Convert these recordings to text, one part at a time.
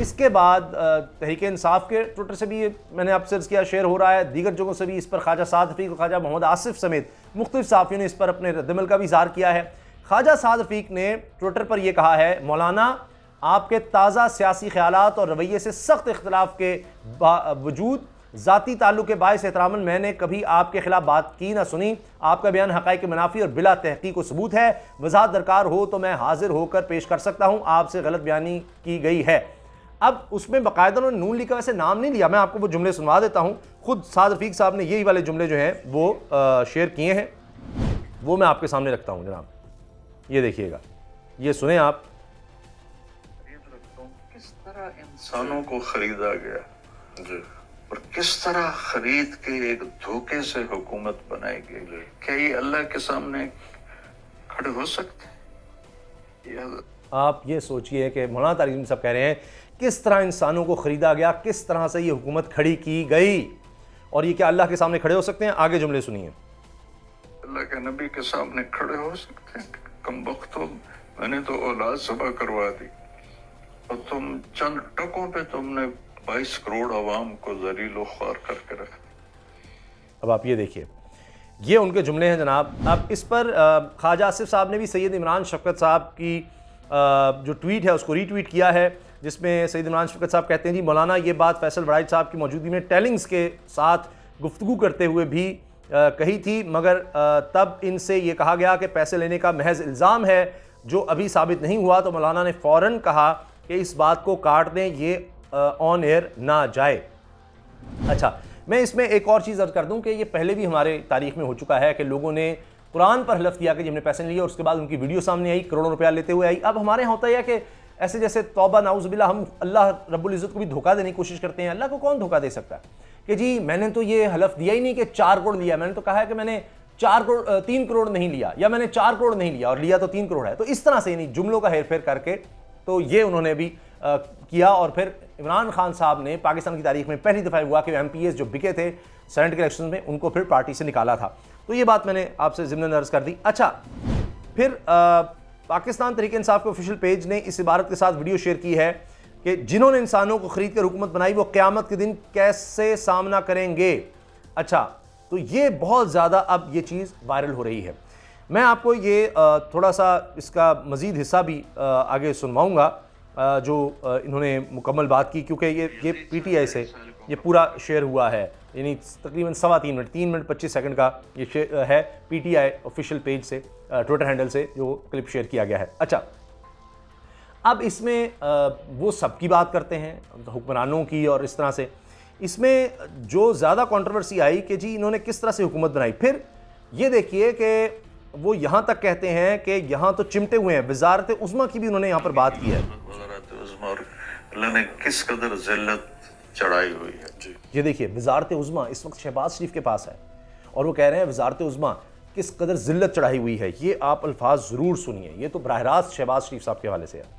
اس کے بعد تحریک انصاف کے ٹویٹر سے بھی میں نے آپ سے عرض کیا شیئر ہو رہا ہے، دیگر جگہوں سے بھی اس پر خواجہ سعد رفیق اور خواجہ محمد آصف سمیت مختلف صحافیوں نے اس پر اپنے رد عمل کا بھی اظہار کیا ہے۔ خواجہ سعد رفیق نے ٹویٹر پر یہ کہا ہے، مولانا آپ کے تازہ سیاسی خیالات اور رویے سے سخت اختلاف کے وجود ذاتی تعلق کے باعث احتراماً میں نے کبھی آپ کے خلاف بات کی نہ سنی، آپ کا بیان حقائق منافی اور بلا تحقیق و ثبوت ہے، وضاحت درکار ہو تو میں حاضر ہو کر پیش کر سکتا ہوں، آپ سے غلط بیانی کی گئی ہے۔ اب اس میں باقاعدہ انہوں نے نون لیگ کا ویسے نام نہیں لیا، میں آپ کو وہ جملے سنوا دیتا ہوں، خود سعد رفیق صاحب نے یہی والے جملے جو ہیں وہ شیئر کیے ہیں، وہ میں آپ کے سامنے رکھتا ہوں جناب، یہ دیکھیے گا، یہ سنیں آپ۔ کس طرح انسانوں کو خریدا گیا اور کس طرح خرید کے ایک دھوکے سے حکومت بنائی گئی، کیا یہ اللہ کے سامنے کھڑے ہو سکتے ہیں؟ آپ یہ سوچئے کہ مولانا طارق جمیل صاحب کہہ رہے ہیں کس طرح انسانوں کو خریدا گیا، کس طرح سے یہ حکومت کھڑی کی گئی، اور یہ کیا اللہ کے سامنے کھڑے ہو سکتے ہیں؟ آگے جملے سنیے۔ اللہ کے نبی کے سامنے کھڑے ہو سکتے ہیں؟ کم بختو، میں نے تو اولاد ذبح کروا دی اور تم چند ٹکوں پہ تم نے 22 کروڑ عوام کو ذلیل و خوار کر کے رکھ دیا۔ اب آپ یہ دیکھیے، یہ ان کے جملے ہیں جناب۔ اب اس پر خواجہ آصف صاحب نے بھی سید عمران شفقت صاحب کی جو ٹویٹ ہے اس کو ری ٹویٹ کیا ہے، جس میں سید عمران شفقت صاحب کہتے ہیں جی مولانا یہ بات فیصل وڑائچ صاحب کی موجودگی میں ٹیلنگز کے ساتھ گفتگو کرتے ہوئے بھی کہی تھی، مگر تب ان سے یہ کہا گیا کہ پیسے لینے کا محض الزام ہے جو ابھی ثابت نہیں ہوا، تو مولانا نے فوراً کہا کہ اس بات کو کاٹ دیں، یہ آن ایئر نہ جائے۔ اچھا، میں اس میں ایک اور چیز عرض کر دوں کہ یہ پہلے بھی ہمارے تاریخ میں ہو چکا ہے کہ لوگوں نے قرآن پر حلف کیا کہ ہم نے پیسے نہیں لیے، اور اس کے بعد ان کی ویڈیو سامنے آئی کروڑوں روپیہ لیتے ہوئے آئی۔ اب ہمارے یہاں ہوتا ہے کہ ایسے جیسے توبہ نعوذ باللہ، ہم اللہ رب العزت کو بھی دھوکہ دینے کی کوشش کرتے ہیں۔ اللہ کو کون دھوکہ دے سکتا ہے کہ جی میں نے تو یہ حلف دیا ہی نہیں کہ 4 کروڑ لیا، میں نے تو کہا ہے کہ میں نے 3 کروڑ نہیں لیا، یا میں نے 4 کروڑ نہیں لیا اور لیا تو 3 کروڑ ہے۔ تو اس طرح سے یعنی جملوں کا ہیر پھیر کر کے تو یہ انہوں نے بھی کیا، اور پھر عمران خان صاحب نے پاکستان کی تاریخ میں پہلی دفعہ ہوا کہ MP جو بکے تھے سینیٹ کے الیکشن میں ان کو پھر پارٹی سے نکالا تھا۔ تو یہ بات میں نے آپ سے ضمن عرض کر دی۔ اچھا، پھر پاکستان تحریک انصاف کے آفیشیل پیج نے اس عبارت کے ساتھ ویڈیو شیئر کی ہے کہ جنہوں نے انسانوں کو خرید کر حکومت بنائی وہ قیامت کے دن کیسے سامنا کریں گے۔ اچھا، تو یہ بہت زیادہ اب یہ چیز وائرل ہو رہی ہے۔ میں آپ کو یہ تھوڑا سا اس کا مزید حصہ بھی آگے سنواؤں گا جو انہوں نے مکمل بات کی، کیونکہ یہ PTI سے یہ پورا شیئر ہوا ہے، یعنی تقریباً 3 منٹ 25 سیکنڈ کا یہ ہے PTI آفیشیل پیج سے، ٹویٹر ہینڈل سے جو کلپ شیئر کیا گیا ہے۔ اچھا، اب اس میں وہ سب کی بات کرتے ہیں حکمرانوں کی، اور اس طرح سے اس میں جو زیادہ کنٹروورسی آئی کہ جی انہوں نے کس طرح سے حکومت بنائی، پھر یہ دیکھیے کہ وہ یہاں تک کہتے ہیں کہ یہاں تو چمٹے ہوئے ہیں، وزارت عظمیٰ کی بھی انہوں نے یہاں پر بات کی ہے۔ وزارت عظمیٰ اور اللہ نے کس قدر ذلت چڑھائی ہوئی ہے۔ یہ دیکھیے وزارت عظمیٰ اس وقت شہباز شریف کے پاس ہے، اور وہ کہہ رہے ہیں وزارت عظمیٰ کس قدر ذلت چڑھائی ہوئی ہے۔ یہ آپ الفاظ ضرور سنیے، یہ تو براہ راست شہباز شریف صاحب کے حوالے سے ہے۔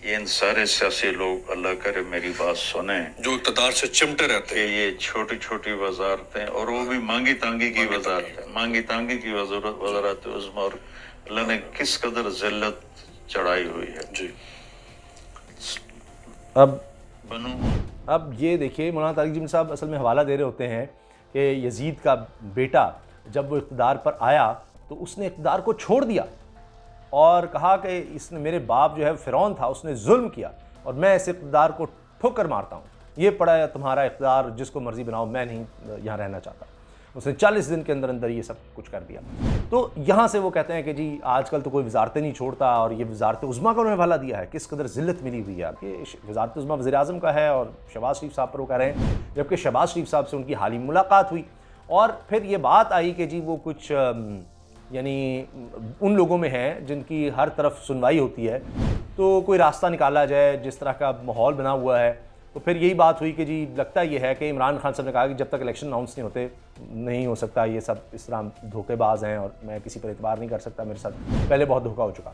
یہ ان سارے سیاسی لوگ اللہ کرے میری بات سنیں جو اقتدار سے چمٹے رہتے کہ یہ چھوٹی چھوٹی وزارتیں، اور وہ بھی مانگی تانگی کی وزارتیں، مانگی تانگی کی وزارت عظمیٰ، اور اللہ نے کس قدر ذلت چڑھائی ہوئی ہے۔ جی، اب یہ دیکھیے مولانا طارق جمیل صاحب اصل میں حوالہ دے رہے ہوتے ہیں کہ یزید کا بیٹا جب وہ اقتدار پر آیا تو اس نے اقتدار کو چھوڑ دیا اور کہا کہ اس نے میرے باپ جو ہے فرعون تھا، اس نے ظلم کیا اور میں اس اقتدار کو ٹھوکر مارتا ہوں، یہ پڑا ہے تمہارا اقتدار، جس کو مرضی بناؤ، میں نہیں یہاں رہنا چاہتا۔ اس نے 40 دن کے اندر اندر یہ سب کچھ کر دیا۔ تو یہاں سے وہ کہتے ہیں کہ جی آج کل تو کوئی وزارتیں نہیں چھوڑتا، اور یہ وزارت عظمیٰ کا انہوں نے حوالہ دیا ہے، کس قدر ذلت ملی ہوئی ہے۔ یہ وزارت عظمیٰ وزیر اعظم کا ہے اور شہباز شریف صاحب پر وہ کہہ رہے ہیں، جبکہ شہباز شریف صاحب سے ان کی حالی ملاقات ہوئی، اور پھر یہ بات آئی کہ جی وہ کچھ یعنی ان لوگوں میں ہیں جن کی ہر طرف سنوائی ہوتی ہے، تو کوئی راستہ نکالا جائے، جس طرح کا ماحول بنا ہوا ہے۔ تو پھر یہی بات ہوئی کہ جی لگتا یہ ہے کہ عمران خان صاحب نے کہا کہ جب تک الیکشن اناؤنس نہیں ہوتے نہیں ہو سکتا، یہ سب اس طرح دھوکے باز ہیں اور میں کسی پر اعتبار نہیں کر سکتا، میرے ساتھ پہلے بہت دھوکہ ہو چکا۔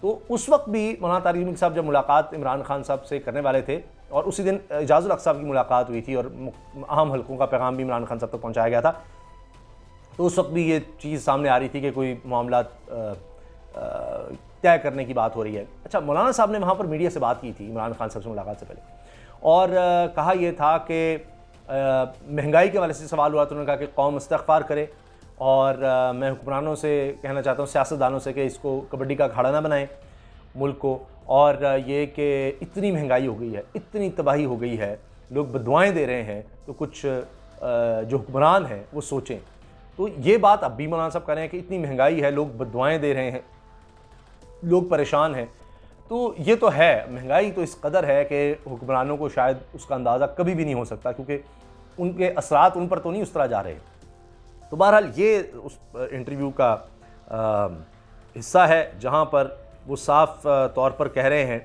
تو اس وقت بھی مولانا طارق جمیل صاحب جب ملاقات عمران خان صاحب سے کرنے والے تھے، اور اسی دن اعجاز الحق صاحب کی ملاقات ہوئی تھی اور اہم حلقوں کا پیغام بھی عمران خان صاحب تک پہنچایا گیا تھا، تو اس وقت بھی یہ چیز سامنے آ رہی تھی کہ کوئی معاملات طے کرنے کی بات ہو رہی ہے. اچھا, مولانا صاحب نے وہاں پر میڈیا سے بات کی تھی عمران خان صاحب سے ملاقات سے پہلے, اور کہا یہ تھا کہ مہنگائی کے حوالے سے سوال ہوا تو انہوں نے کہا کہ قوم استغفار کرے, اور میں حکمرانوں سے کہنا چاہتا ہوں, سیاستدانوں سے, کہ اس کو کبڈی کا اکھاڑا نہ بنائیں ملک کو, اور یہ کہ اتنی مہنگائی ہو گئی ہے, اتنی تباہی ہو گئی ہے, لوگ بددعائیں دے رہے ہیں, تو کچھ جو حکمران ہیں وہ سوچیں. تو یہ بات اب بھی مولانا صاحب کہہ رہے ہیں کہ اتنی مہنگائی ہے, لوگ بددعائیں دے رہے ہیں, لوگ پریشان ہیں. تو یہ تو ہے, مہنگائی تو اس قدر ہے کہ حکمرانوں کو شاید اس کا اندازہ کبھی بھی نہیں ہو سکتا, کیونکہ ان کے اثرات ان پر تو نہیں اس طرح جا رہے. تو بہرحال یہ اس انٹرویو کا حصہ ہے جہاں پر وہ صاف طور پر کہہ رہے ہیں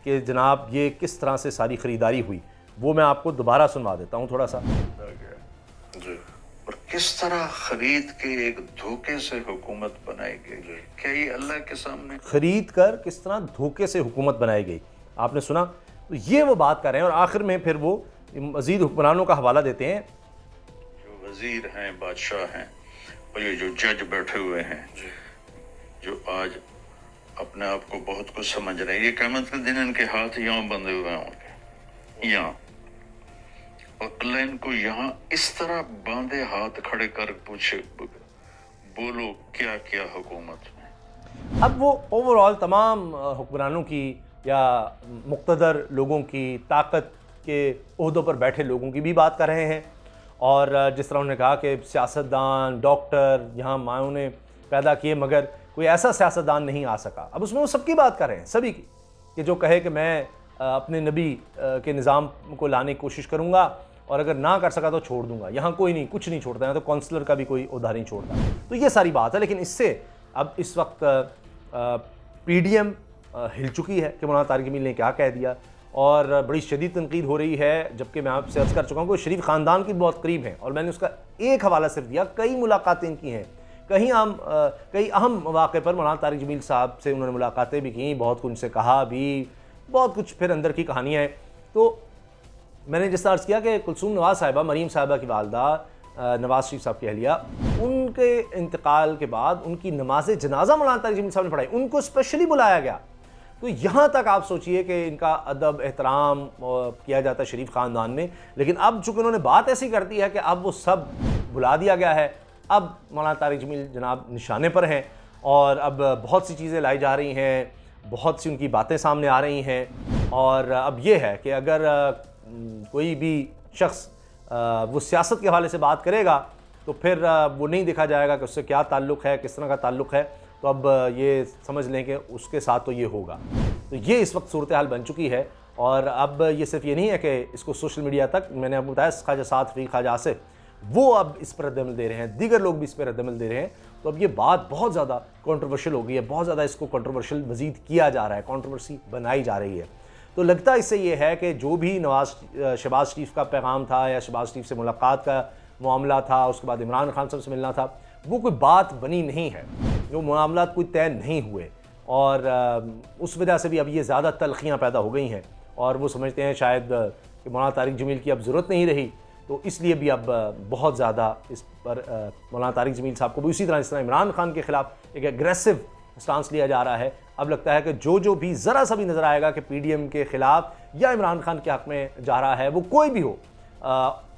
کہ جناب یہ کس طرح سے ساری خریداری ہوئی. وہ میں آپ کو دوبارہ سنوا دیتا ہوں تھوڑا سا. جی, اور کس طرح خرید کے ایک دھوکے سے حکومت بنائی گئی, کیا یہ اللہ کے سامنے خرید کر کس طرح دھوکے سے حکومت بنائی گئی, آپ نے سنا. تو یہ وہ بات کر رہے ہیں, اور آخر میں پھر وہ مزید حکمرانوں کا حوالہ دیتے ہیں. جو وزیر ہیں, بادشاہ ہیں, اور یہ جو جج بیٹھے ہوئے ہیں, جو آج اپنے آپ کو بہت کچھ سمجھ رہے ہیں, یہ قیامت کے دن ان کے ہاتھ یہاں بندھے ہوئے ہوں گے, یہاں, اور اللہ ان کو یہاں اس طرح باندھے ہاتھ کھڑے کر پوچھے, بولو کیا کیا حکومت میں. اب وہ اوور آل تمام حکمرانوں کی یا مقتدر لوگوں کی, طاقت کے عہدوں پر بیٹھے لوگوں کی بھی بات کر رہے ہیں, اور جس طرح انہوں نے کہا کہ سیاستدان, ڈاکٹر یہاں مایوں نے پیدا کیے مگر کوئی ایسا سیاستدان نہیں آ سکا. اب اس میں وہ سب کی بات کر رہے ہیں, سبھی کی, کہ جو کہے کہ میں اپنے نبی کے نظام کو لانے کی کوشش کروں گا, اور اگر نہ کر سکا تو چھوڑ دوں گا. یہاں کوئی نہیں, کچھ نہیں چھوڑتا ہے, تو کونسلر کا بھی کوئی عہدہ نہیں چھوڑتا. تو یہ ساری بات ہے. لیکن اس سے اب اس وقت پی ڈی ایم ہل چکی ہے کہ مولانا طارق جمیل نے کیا کہہ دیا, اور بڑی شدید تنقید ہو رہی ہے. جبکہ میں آپ سے عرض کر چکا ہوں کہ وہ شریف خاندان کی بہت قریب ہیں, اور میں نے اس کا ایک حوالہ صرف دیا. کئی ملاقاتیں کی ہیں, کئی اہم مواقع پر مولانا طارق جمیل صاحب سے انہوں نے ملاقاتیں بھی کیں, بہت کچھ ان سے کہا بھی, بہت کچھ پھر اندر کی کہانیاں ہیں. تو میں نے جس طرح عرض کیا کہ کلثوم نواز صاحبہ, مریم صاحبہ کی والدہ, نواز شریف صاحب کی اہلیہ, ان کے انتقال کے بعد ان کی نماز جنازہ مولانا طارق جمیل صاحب نے پڑھائی, ان کو اسپیشلی بلایا گیا. تو یہاں تک آپ سوچئے کہ ان کا ادب احترام کیا جاتا ہے شریف خاندان میں. لیکن اب چونکہ انہوں نے بات ایسی کر دی ہے کہ اب وہ سب بلا دیا گیا ہے, اب مولانا طارق جمیل جناب نشانے پر ہیں, اور اب بہت سی چیزیں لائی جا رہی ہیں, بہت سی ان کی باتیں سامنے آ رہی ہیں. اور اب یہ ہے کہ اگر کوئی بھی شخص وہ سیاست کے حوالے سے بات کرے گا تو پھر وہ نہیں دیکھا جائے گا کہ اس سے کیا تعلق ہے, کس طرح کا تعلق ہے. تو اب یہ سمجھ لیں کہ اس کے ساتھ تو یہ ہوگا. تو یہ اس وقت صورتحال بن چکی ہے. اور اب یہ صرف یہ نہیں ہے کہ اس کو سوشل میڈیا تک, میں نے اب بتایا خواجہ سعد فریق, خواجہ آصف, وہ اب اس پر رد عمل دے رہے ہیں, دیگر لوگ بھی اس پر رد عمل دے رہے ہیں. تو اب یہ بات بہت زیادہ کنٹروورشل ہو گئی ہے, بہت زیادہ اس کو کنٹروورشل مزید کیا جا رہا ہے, کنٹروورسی بنائی جا رہی ہے. تو لگتا اس سے یہ ہے کہ جو بھی شہباز شریف کا پیغام تھا, یا شہباز شریف سے ملاقات کا معاملہ تھا, اس کے بعد عمران خان صاحب سے ملنا تھا, وہ کوئی بات بنی نہیں ہے, جو معاملات کوئی طے نہیں ہوئے. اور اس وجہ سے بھی اب یہ زیادہ تلخیاں پیدا ہو گئی ہیں, اور وہ سمجھتے ہیں شاید کہ مولانا طارق جمیل کی اب ضرورت نہیں رہی. تو اس لیے بھی اب بہت زیادہ اس پر مولانا طارق جمیل صاحب کو بھی اسی طرح, اس طرح عمران خان کے خلاف ایک ایگریسو سٹانس لیا جا رہا ہے. اب لگتا ہے کہ جو بھی ذرا سا بھی نظر آئے گا کہ پی ڈی ایم کے خلاف یا عمران خان کے حق میں جا رہا ہے, وہ کوئی بھی ہو,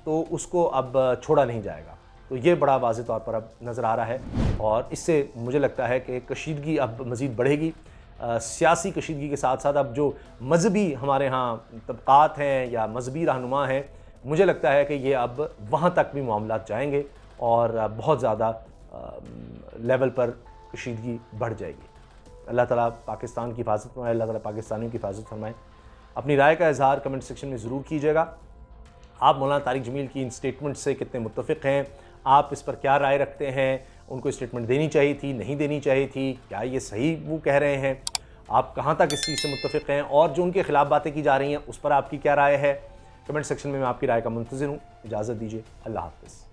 تو اس کو اب چھوڑا نہیں جائے گا. تو یہ بڑا واضح طور پر اب نظر آ رہا ہے, اور اس سے مجھے لگتا ہے کہ کشیدگی اب مزید بڑھے گی. سیاسی کشیدگی کے ساتھ ساتھ اب جو مذہبی ہمارے ہاں طبقات ہیں یا مذہبی رہنما ہیں, مجھے لگتا ہے کہ یہ اب وہاں تک بھی معاملات جائیں گے, اور بہت زیادہ لیول پر کشیدگی بڑھ جائے گی. اللہ تعالیٰ پاکستان کی حفاظت فرمائے, اللہ تعالیٰ پاکستانیوں کی حفاظت فرمائے. اپنی رائے کا اظہار کمنٹ سیکشن میں ضرور کیجیے گا. آپ مولانا طارق جمیل کی ان سٹیٹمنٹ سے کتنے متفق ہیں, آپ اس پر کیا رائے رکھتے ہیں, ان کو اسٹیٹمنٹ دینی چاہیے تھی, نہیں دینی چاہیے تھی, کیا یہ صحیح وہ کہہ رہے ہیں, آپ کہاں تک اس چیز سے متفق ہیں, اور جو ان کے خلاف باتیں کی جا رہی ہیں اس پر آپ کی کیا رائے ہے. کمنٹ سیکشن میں آپ کی رائے کا منتظر ہوں. اجازت دیجیے, اللہ حافظ.